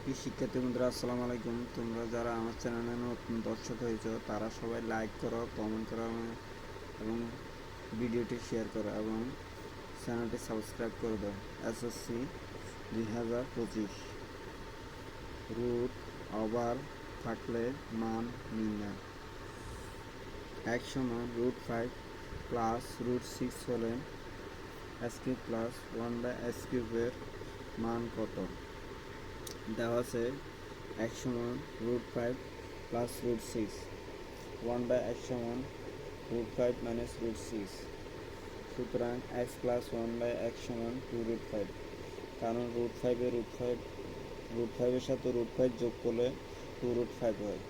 প্রিয় শিক্ষার্থী বন্ধুরা, আসসালামু আলাইকুম। তোমরা যারা আমার চ্যানেলে নতুন দর্শক হয়েছো তারা সবাই লাইক করো, কমেন্ট করো এবং ভিডিওটি শেয়ার করো এবং চ্যানেলটি সাবস্ক্রাইব করে দাও। এসএসসি 2025 রুট ওভার থাকলে মান নির্ণয়। এক সমান √5 প্লাস √6 হলে s³ প্লাস 1/s³ মান কত? দেওয়া আছে x সমান √5 প্লাস √6, 1/x সমান √5 মাইনাস √6। সুতরাং x প্লাস 1/x সমান 2√5, কারণ √5 এর সাথে √5 যোগ করলে 2√5 হয়।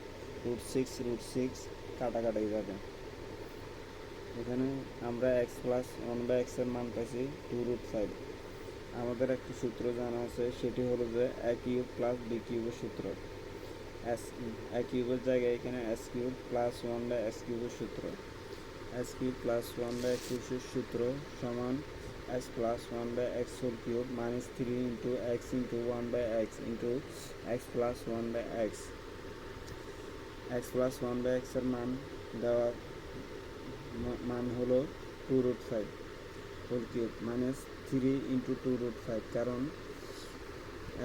√6 কাটাকাটি যাবে। এখানে আমরা x প্লাস 1/x এর মান পাইছি 2√5। আমাদের একটি সূত্র জানা আছে, সেটি হলো যে a³ প্লাস b³ এর সূত্র। a³ এর জায়গায় এখানে s³ প্লাস 1/s³ এর সূত্র। s³ প্লাস 1/s³ এর সূত্র সমান s plus 1/x³ minus 3 into x into 1/x into x plus 1/x। x plus 1/x এর মান হলো 2√5 হোল কিউব মাইনাস 3 ইন্টু 2√5, কারণ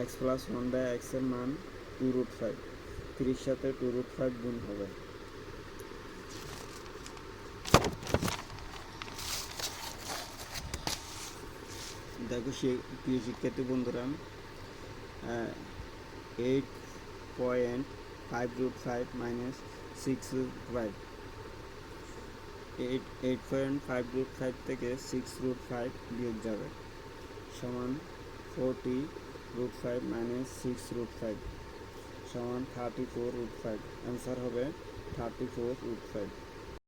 x প্লাস 1/x এর মান 2√5। 3 সাথে 2√5 গুণ হবে। দেখো প্রিয় শিক্ষার্থী বন্ধুরা, 8.5√5 মাইনাস 6√5, 8.5√5 থেকে 6√5 বিয়োগ যাবে সমান 40√5 মাইনাস 6√5 সমান 34√5। অ্যান্সার হবে 34√5।